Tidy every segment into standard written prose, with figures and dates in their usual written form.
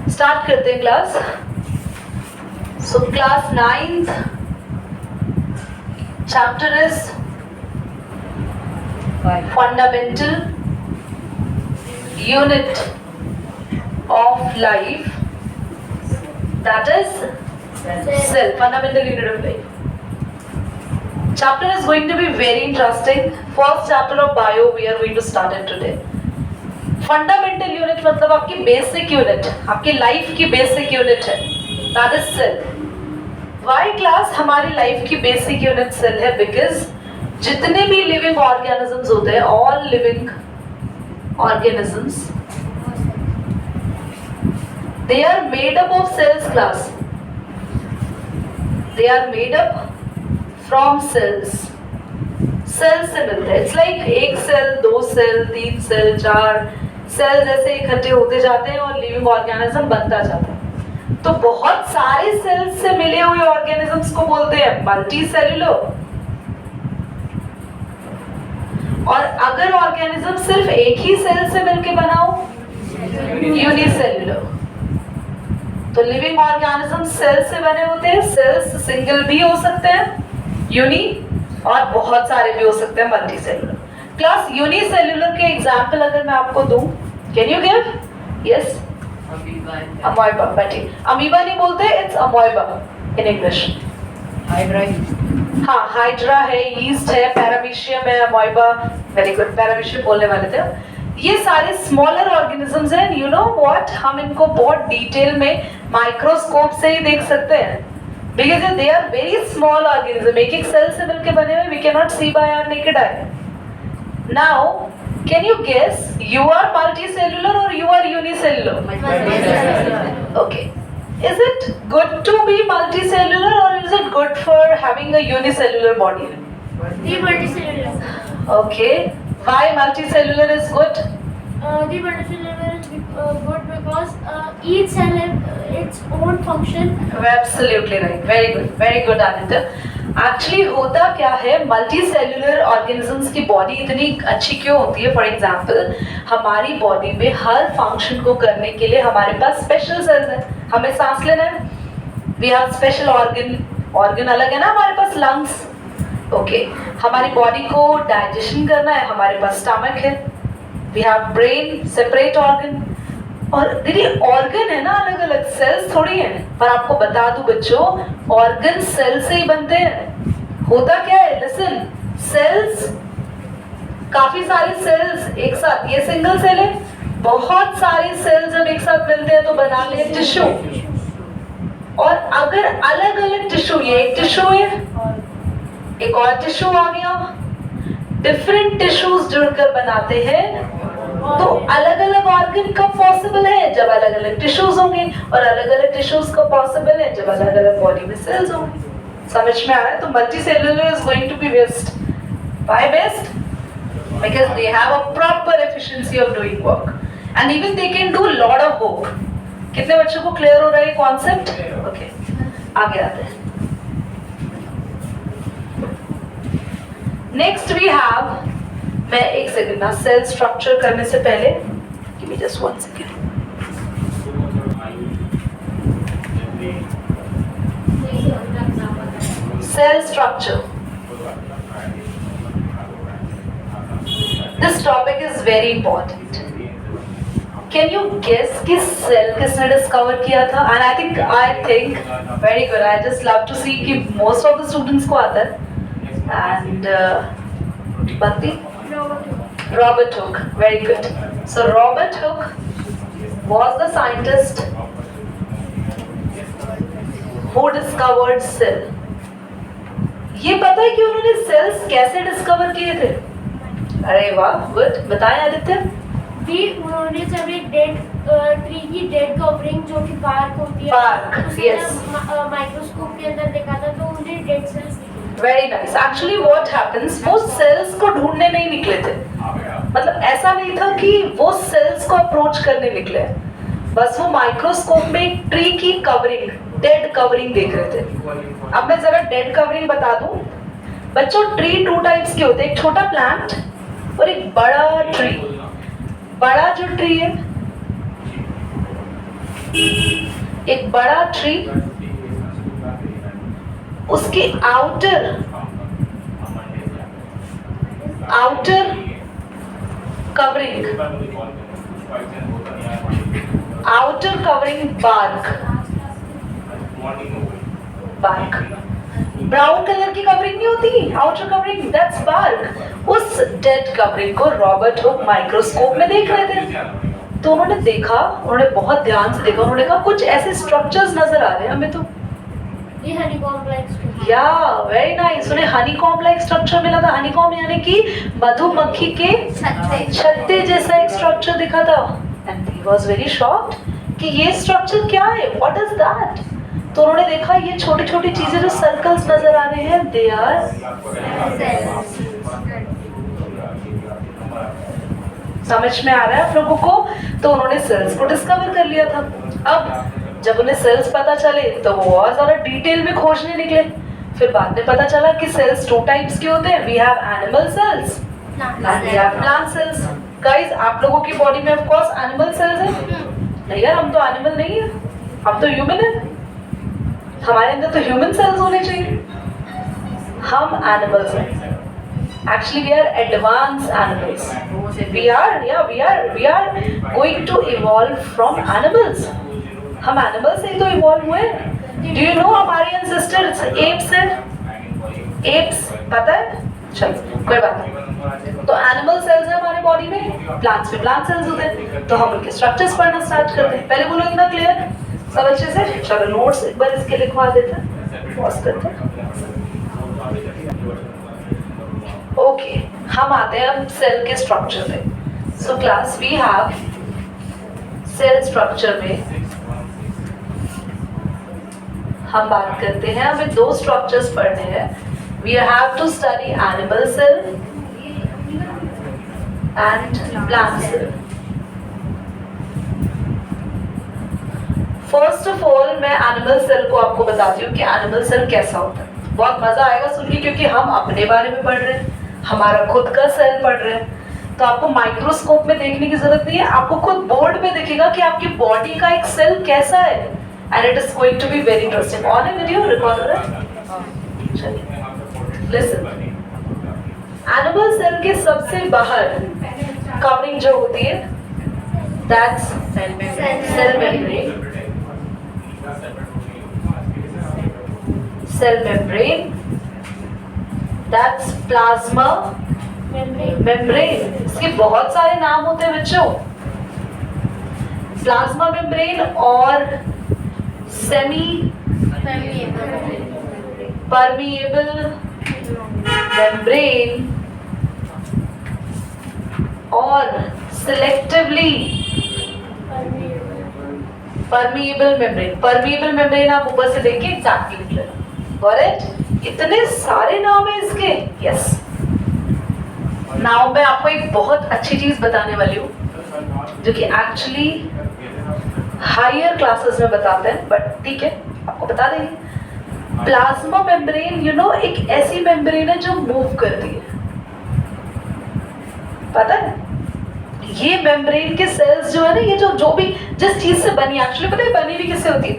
Start करते हैं class. So class 9th chapter is fundamental unit of life, that is cell, fundamental unit of life. Chapter is going to be very interesting. First chapter of bio we are going to start it today. Fundamental unit मतलब आपकी basic unit, आपकी life की basic unit है, that is cell. Why class हमारी life की basic unit cell है? Because जितने भी लिविंग ऑर्गेनिजम्स होते हैं, all living organisms, they are made up of cells class. They are made up from cells. Cell से मिलते हैं. इट्स लाइक एक सेल, दो सेल, तीन सेल, चार सेल जैसे इकट्ठे होते जाते हैं और लिविंग ऑर्गेनिज्म बनता जाता है. तो बहुत सारे सेल्स से मिले हुए ऑर्गेनिजम्स को बोलते हैं मल्टी सेल्यूलर. और अगर ऑर्गेनिज्म सिर्फ एक ही सेल से मिलके बना हो, यूनिसेल्यूलर. तो लिविंग ऑर्गेनिज्म सेल से बने होते हैं. सेल्स सिंगल भी हो सकते हैं, यूनी, और बहुत सारे भी हो सकते हैं मल्टी सेल्यूलर. क्लास यूनिसेल्यूलर के एग्जाम्पल अगर मैं आपको दूं, कैन यू गिव? यस, अमोइबा. बैठिए. अमीबा नहीं बोलते, इट्स अमोइबा इन इंग्लिश. हाइड्रा. हाँ, हाइड्रा है, यीस्ट है, पैरामीशियम है, अमोइबा. वेरी गुड, पैरामीशियम बोलने वाले थे. ये सारे स्मॉलर ऑर्गेनिजम्स हैं. यू नो व्हाट, हम इनको बहुत डिटेल में माइक्रोस्कोप से ही देख सकते हैं. Because they are very small organisms. एक सेल से मिलके बने हुए, we cannot see by our naked eye. Now, can you guess? You are multicellular or you are unicellular? Multicellular. Okay. Is it good to be multicellular or is it good for having a unicellular body? The multicellular. Okay. Why multicellular is good? The multicellular is good because each cell has its own function. Absolutely right. Very good. Very good, Aditya. Actually होता क्या है, multi cellular organisms की body इतनी अच्छी क्यों होती है? For example, हमारी बॉडी में हर फंक्शन को करने के लिए हमारे पास स्पेशल सेल्स है. हमें सांस लेना है, वी हैव स्पेशल ऑर्गन अलग है ना हमारे पास, लंग्स. ओके. हमारी बॉडी को डाइजेशन करना है, हमारे पास स्टमक है. We have brain, separate organ. और दीदी ऑर्गन है ना अलग अलग, सेल्स थोड़ी हैं. पर आपको बता दूं बच्चों, ऑर्गन सेल से ही बनते हैं. होता क्या है, लिसन, सेल्स, काफी सारे सेल्स एक साथ, ये सिंगल सेल है, बहुत सारे सेल्स जब एक साथ मिलते हैं तो बनाते हैं टिश्यू. और अगर अलग अलग टिश्यू, ये एक टिश्यू है, एक और टिश्यू आ गया, डिफरेंट टिश्यूज जुड़कर बनाते हैं, तो अलग अलग ऑर्गन कब पॉसिबल है? जब अलग अलग टिश्यूज होंगे. और अलग अलग टिश्यूज कब पॉसिबल है? जब अलग अलग बॉडी में सेल्स होंगे. समझ में आ रहा है? तो multi cellular is going to be best. Why best? Because they have a proper efficiency of doing work and even they can do lot of work. कितने बच्चों को क्लियर हो रहा है कॉन्सेप्ट? ओके, आगे आते हैं. नेक्स्ट वी हैव, मैं एक सेकंड ना, सेल स्ट्रक्चर करने से पहले give me just 1 second. Cell structure, this topic is very important. Can you guess कि सेल किसने डिस्कवर किया था? And I think very good. I just love to see कि मोस्ट ऑफ द स्टूडेंट्स को आता है. एंड बत्ती, Robert Hooke. Very good. So Robert Hooke was the scientist who discovered cell. ये पता है कि उन्होंने सेल्स कैसे डिस्कवर किए थे? अरे वाह, गुड. बताएं आदित्य. भी उन्होंने जब एक डेड ट्री की डेड कवरिंग जो कि बार्क होती है, Bark, yes. माइक्रोस्कोप के अंदर देखा था, तो उन्हें डेड सेल्स दिखे. Very nice. Actually what happens, वो सेल्स को ढूंढने नहीं निकले थे. मतलब ऐसा नहीं था कि वो सेल्स को अप्रोच करने निकले, बस वो माइक्रोस्कोप में एक ट्री की कवरिंग, डेड कवरिंग देख रहे थे. अब मैं जरा डेड कवरिंग बता दूं. बच्चों ट्री 2 टाइप्स के होते हैं, एक छोटा प्लांट और एक बड़ा ट्री। बड़ा जो ट्री है, एक बड़ा ट्री, उसकी outer covering bark, brown colour की कवरिंग नहीं होती, आउटर कवरिंग, दैट्स बार्क। उस डेड कवरिंग को रॉबर्ट हुक माइक्रोस्कोप में देख रहे थे, तो उन्होंने देखा, उन्होंने बहुत ध्यान से देखा, उन्होंने कहा कुछ ऐसे स्ट्रक्चर्स नजर आ रहे हैं हमें तो। ये honeycomb like structure. या वेरी नाइस, उन्हें हनीकॉम्ब लाइक स्ट्रक्चर मिला था। हनीकॉम्ब यानी कि मधुमक्खी के छत्ते जैसा एक स्ट्रक्चर दिखा था। And he was very shocked कि ये स्ट्रक्चर क्या है, व्हाट इज दैट। तो उन्होंने देखा ये छोटी छोटी चीजें जो सर्कल्स नजर आ रहे हैं, दे आर समझ में आ रहा है आप लोगों को। तो उन्होंने सेल्स को डिस्कवर कर लिया था। अब जब उन्हें सेल्स पता चले तो वो और ज्यादा डिटेल में खोजने निकले। फिर बाद में पता चला कि सेल्स 2 टाइप्स के होते हैं, we have animal cells and we have plant cells. Guys, आप लोगों की बॉडी में ऑफ कोर्स एनिमल सेल्स है। नहीं यार, हम तो एनिमल नहीं है, हम तो ह्यूमन है, हमारे अंदर तो ह्यूमन सेल्स होने चाहिए। हम एनिमल्स हैं, actually we are advanced animals, we are going to evolve from animals। हम animals से ही तो evolve हुए। do you know हमारे ancestors apes हैं, apes पता है, चलो कोई बात नहीं। तो animal cells है हमारे बॉडी में, plants में plant cells होते हैं। तो हम उनके structures पढ़ना स्टार्ट करते हैं। पहले बोलो इतना क्लियर सब अच्छे से। चलो नोट्स एक बार इसके लिखवा देते हैं, पॉज करते हैं। ओके, हम आते हैं अब सेल के स्ट्रक्चर में। So class, we have cell structure में हम बात करते हैं, हमें 2 स्ट्रक्चर्स पढ़ने हैं। We have to study animal cell and plant cell. First of all मैं एनिमल सेल को आपको बताती हूँ कि एनिमल सेल कैसा होता है। बहुत मजा आएगा सुन के, क्योंकि हम अपने बारे में पढ़ रहे हैं, हमारा खुद का सेल पढ़ रहे हैं। तो आपको माइक्रोस्कोप में देखने की जरूरत नहीं है, आपको खुद बोर्ड पे दिखेगा कि आपकी बॉडी का एक सेल कैसा है। And it is going to be very interesting. On a video recorder है, लिसन। एनिमल सेल के सबसे बाहर कवरिंग जो होती है, that's cell membrane. Cell membrane, that's plasma membrane. इसके बहुत सारे नाम होते हैं बच्चों, प्लाज्मा मेम्ब्रेन और सेमी परमिएबल मेम्ब्रेन और selectively permeable membrane. Permeable membrane आप ऊपर से देखिए एग्जैक्टली लिख लेना। करेक्ट, इतने सारे नाम है इसके। यस, नाउ मैं आपको एक बहुत अच्छी चीज बताने वाली हूँ जो कि एक्चुअली हायर क्लासेस में बताते हैं, बट ठीक है आपको बता देंगे। प्लाज्मा मेम्ब्रेन यू नो एक ऐसी मेम्ब्रेन है जो मूव करती है, पता है। ये मेम्ब्रेन के सेल्स जो है ना, ये जो भी जिस चीज से बनी, एक्चुअली पता है बनी भी किससे होती है।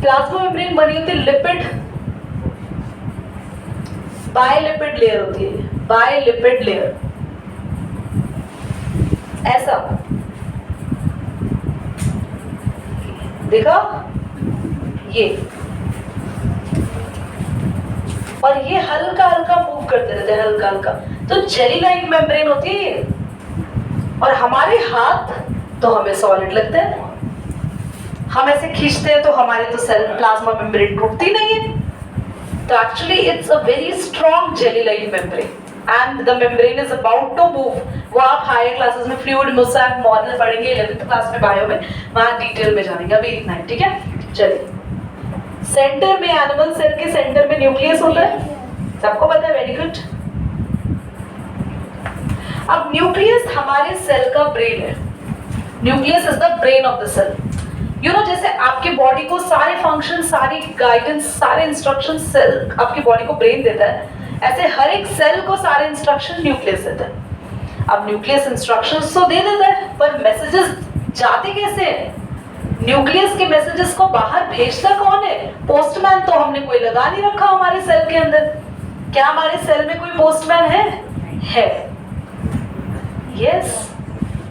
प्लाज्मा मेम्ब्रेन बनी होती है लिपिड, बायलिपिड लेयर होती है, बायलिपिड लेयर ऐसा देखा ये, और ये हल्का हल्का मूव करते रहते हैं, हल्का हल्का। तो जेली लाइक मेम्ब्रेन होती है ये। और हमारे हाथ तो हमें सॉलिड लगते हैं, हम ऐसे खींचते हैं तो हमारे तो सेल प्लाज्मा मेम्ब्रेन टूटती नहीं है। तो actually it's a very strong jelly like membrane and the membrane is about to move. वो आप हायर क्लासेस में फ्लूइड मोसैक मॉडल पढ़ेंगे 11th क्लास में बायो में, वहां डिटेल में जानेंगे, अभी इतना है, ठीक है। चलिए, सेंटर में एनिमल सेल के सेंटर में न्यूक्लियस होता है, सबको पता है, वेरी गुड। अब न्यूक्लियस हमारे सेल का ब्रेन है। Nucleus is the brain of the cell. You know जैसे आपकी बॉडी को सारे फंक्शन, सारी गाइडेंस, सारे इंस्ट्रक्शन सेल आपकी बॉडी को ब्रेन देता है, ऐसे हर एक सेल को सारे इंस्ट्रक्शन न्यूक्लियस देता है। अब न्यूक्लियस इंस्ट्रक्शंस तो दे देता है, पर मैसेजेस जाते कैसे हैं? न्यूक्लियस के मैसेजेस को बाहर भेजता कौन है? पोस्टमैन तो हमने कोई लगा नहीं रखा हमारे सेल के अंदर। क्या हमारे सेल में कोई पोस्टमैन है? Yes,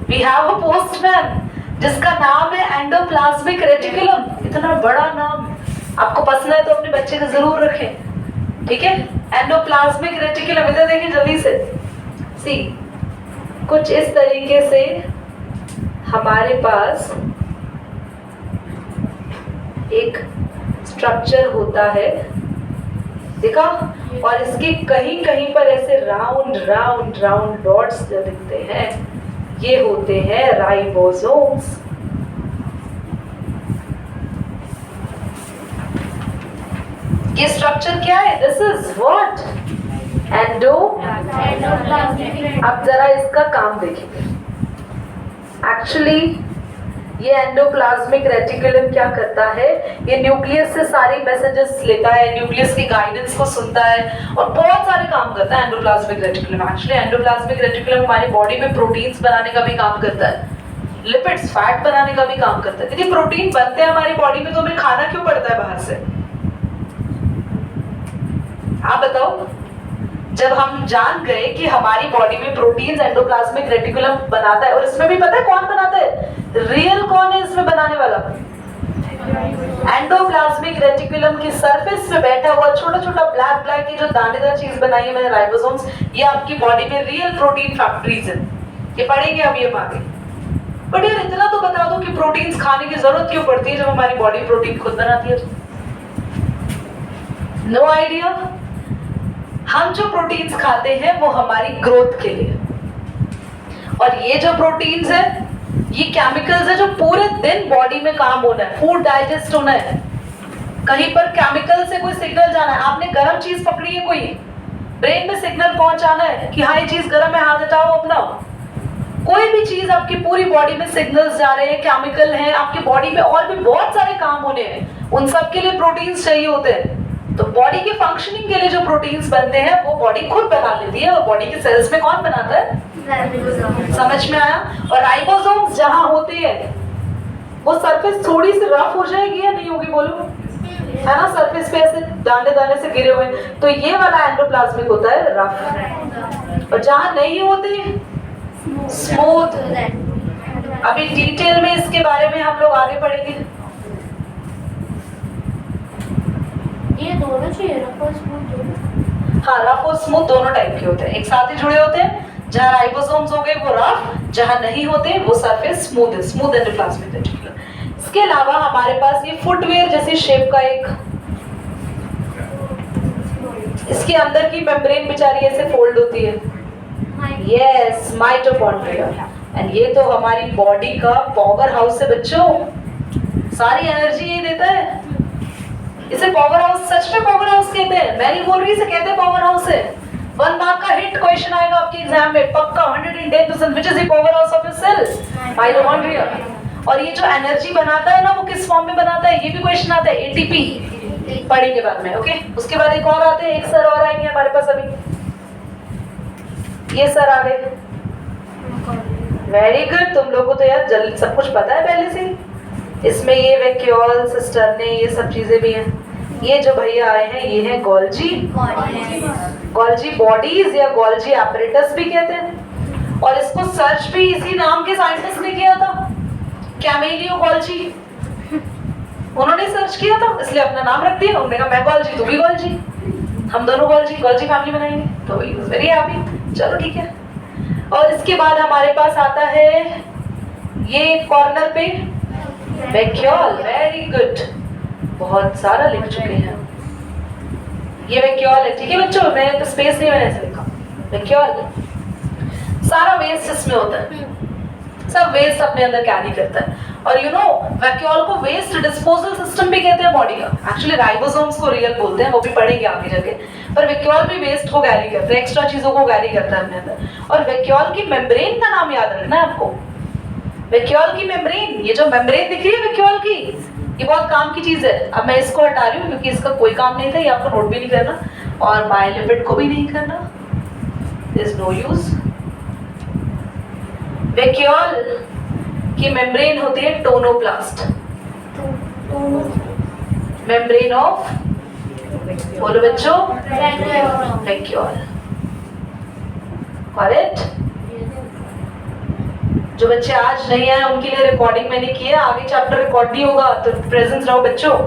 we have a postman जिसका नाम है एंडोप्लाज्मिक रेटिकुलम। इतना बड़ा नाम, आपको पसंद है तो अपने बच्चे को जरूर रखें, ठीक है? एंडोप्लाज्मिक रेटिकुलम, इधर देखिए जल्दी से। सी, कुछ इस तरीके से हमारे पास एक स्ट्रक्चर होता है, देखा? और इसके कहीं कहीं पर ऐसे राउंड राउंड राउंड डॉट्स जो दिखते हैं, ये होते हैं राइबोसोम्स। ये स्ट्रक्चर क्या है? This is what? एंडो। अब जरा इसका काम देखेंगे। एक्चुअली ये एंडोप्लाज्मिक रेटिकुलम क्या करता है? ये न्यूक्लियस से सारी मैसेजेस लेता है, न्यूक्लियस की गाइडेंस को सुनता है और बहुत सारे काम करता है endoplasmic reticulum. Actually endoplasmic reticulum हमारी बॉडी में प्रोटीन्स बनाने का भी काम करता है, लिपिड्स, फैट बनाने का भी काम करता है। यदि प्रोटीन बनते हैं हमारी बॉडी में तो हमें खाना क्यों पड़ता है बाहर से? आप बताओ। जब हम जान गए कि हमारी बॉडी में प्रोटीन्स एंडोप्लाज्मिक रेटिकुलम बनाता है, और इसमें भी पता है कौन बनाता है? रियल कौन है इसमें बनाने वाला? एंडोप्लाज्मिक रेटिकुलम की सरफेस पे बैठा हुआ छोटा छोटा ब्लैक ब्लैक ये जो दानेदार चीज बनाई है मैंने, राइबोसोम्स, ये आपकी बॉडी में रियल प्रोटीन फैक्ट्रीज है। ये पढ़ेंगे अब ये आगे। बट यार इतना तो बता दो कि प्रोटीन्स खाने की जरूरत क्यों पड़ती है जब हमारी बॉडी प्रोटीन खुद बनाती है? No idea. हम जो प्रोटीन्स खाते हैं वो हमारी ग्रोथ के लिए, और ये जो प्रोटीन्स है ये केमिकल्स है जो पूरे दिन बॉडी में काम होना है, फूड डाइजेस्ट होना है, कहीं पर केमिकल से कोई सिग्नल जाना है। आपने गर्म चीज पकड़ी है, कोई ब्रेन में सिग्नल पहुंचाना है कि हाँ ये चीज गर्म है, हाथ हटाओ अपना। कोई भी चीज आपकी पूरी बॉडी में सिग्नल्स जा रहे हैं, केमिकल हैं, आपकी बॉडी में और भी बहुत सारे काम होने हैं, उन सब के लिए प्रोटीन्स चाहिए होते हैं। तो बॉडी के फंक्शनिंग के लिए जो प्रोटीन्स बनते हैं वो बॉडी खुद बना लेती है, और बॉडी के सेल्स में कौन बनाता है? समझ में आया? और राइबोसोम्स जहां होते हैं वो सरफेस थोड़ी सी रफ हो जाएगी या नहीं होगी? बोलो, है ना? सरफेस पे ऐसे दाने दाने से गिरे हुए, तो ये वाला एंडोप्लाज्मिक होता है रफ, और जहां नहीं होते स्मूथ। अभी डिटेल में इसके बारे में हम लोग आगे पढ़ेंगे। ये दोनों चाहिए, रफ और स्मूथ दोनों? हाँ, रफ और स्मूथ दोनों टाइप के होते हैं, एक साथ ही जुड़े होते हैं। जहाँ राइबोसोम्स हो गए वो रफ, जहाँ नहीं होते वो सरफेस स्मूथ है, स्मूथ एंडोप्लाज्मिक रेटिकुलम। इसके अलावा हमारे पास ये फुटवेयर जैसी शेप का एक, इसके अंदर की मेम्ब्रेन बेचारी ऐसे फोल्ड होती है, यस, माइटोकॉन्ड्रिया। एंड ये तो हमारी बॉडी का पावर हाउस है बच्चों, सारी एनर्जी ये देता है। इसे पावर हाउस, सच में पावर हाउस कहते हैं, मैं नहीं बोल रही, इसे कहते हैं पावर हाउस है। 1 मार्क का हिट क्वेश्चन आएगा आपके एग्जाम में पक्का, 110%। Which is the power house of your cell? Mitochondria. और ये जो एनर्जी बनाता है ना वो किस फॉर्म में बनाता है? ये भी क्वेश्चन आता है, एटीपी पढ़ेंगे बाद में, ओके? उसके बाद एक और आते हैं, एक सर और आएंगे हमारे पास अभी, ये सर आ गए। वेरी गुड, तुम लोगों को तो यार जल्दी सब कुछ पता है पहले से। इसमें ये वैक्यूल, सिस्टर्ने, ये सब चीजें भी हैं। ये जो भैया आए हैं ये हैं गोल्जी, गोल्जी बॉडीज या गोल्जी एपरेटस भी कहते हैं। और इसको सर्च भी इसी नाम के साइंटिस्ट ने किया था, कैमेलियो गोल्जी। उन्होंने सर्च किया था इसलिए अपना नाम रख दिया। उन्होंने कहा मैं गोल्जी, तू भी गोल्जी, हम दोनों गोल्जी, गोल्जी फैमिली बनाएंगे। तो ही वाज वेरी हैप्पी, चलो ठीक है। और इसके बाद हमारे पास आता है ये कॉर्नर पे वैक्यूल, वेरी गुड, बहुत सारा लिख चुके हैं। ये वैक्यूल है, ठीक है बच्चों, मैं तो स्पेस नहीं मैंने ऐसे लिखा। वैक्यूल सारा वेस्ट इसमें होता है, सब वेस्ट अपने अंदर कैरी करता है। और यू नो वैक्यूल को वेस्ट डिस्पोजल सिस्टम भी कहते हैं बॉडी का। एक्चुअली राइबोसोम्स को रियल बोलते हैं, वो भी पढ़ेंगे आगे जाके। पर वैक्यूल भी वेस्ट को कैरी करता है, एक्स्ट्रा चीजों को कैरी करता है अपने अंदर। और वैक्यूल की मेम्ब्रेन का नाम याद रखना है आपको, वैक्यूल की मेम्ब्रेन। ये जो मेम्ब्रेन दिख रही है वैक्यूल की, ये बहुत काम की चीज है। अब मैं इसको हटा रही हूँ क्योंकि इसका कोई काम नहीं था, ये आपको नोट भी नहीं करना। और बायोलिपिड को भी नहीं करना, इज नो यूज। वैक्यूल की मेम्ब्रेन होती है टोनोप्लास्ट, मेम्ब्रेन ऑफ, बोलो बच्चों, वैक्यूल, करेक्ट। जो बच्चे आज नहीं आए उनके लिए रिकॉर्डिंग मैंने की है, आगे चैप्टर रिकॉर्ड नहीं होगा तो प्रेजेंस रहो बच्चों।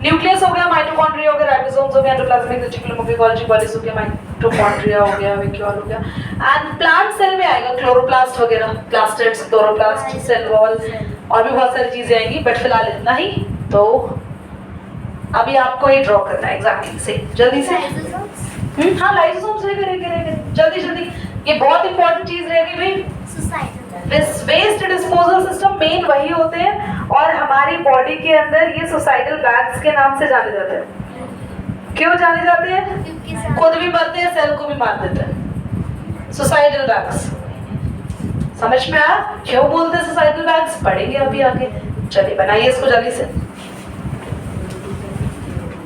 न्यूक्लियस हो गया, माइटोकॉन्ड्रिया हो गया, राइबोसोम्स हो गया, एंडोप्लाज्मिक रेटिकुलम हो गया, गोल्गी पॉलिस हो गया, माइटोकॉन्ड्रिया हो गया, वैक्यूल हो गया। एंड प्लांट सेल में आएगा क्लोरोप्लास्ट वगैरह, प्लास्टिड्स, क्लोरोप्लास्ट, सेल वॉल और भी बहुत सारी चीजें आएंगी, बट फिलहाल इतना ही। तो अभी आपको ये ड्रॉ करना है एग्जैक्टली से, जल्दी से। हाँ लाइसोसोम्स रहेगा, जल्दी जल्दी, ये बहुत इंपॉर्टेंट चीज रहेगी भाई। वेस्ट डिस्पोजल सिस्टम मेन वही होते हैं और हमारी बॉडी के अंदर ये सोसाइटल बैग्स के नाम से जाने जाते हैं। क्यों जाने जाते हैं? खुद भी मरते हैं, सेल को भी मार देते हैं। सोसाइटल बैग्स समझ में आया क्यों बोलते हैं सोसाइटल बैग्स? पढ़ेंगे अभी आगे। चलिए बनाइए इसको जल्दी से।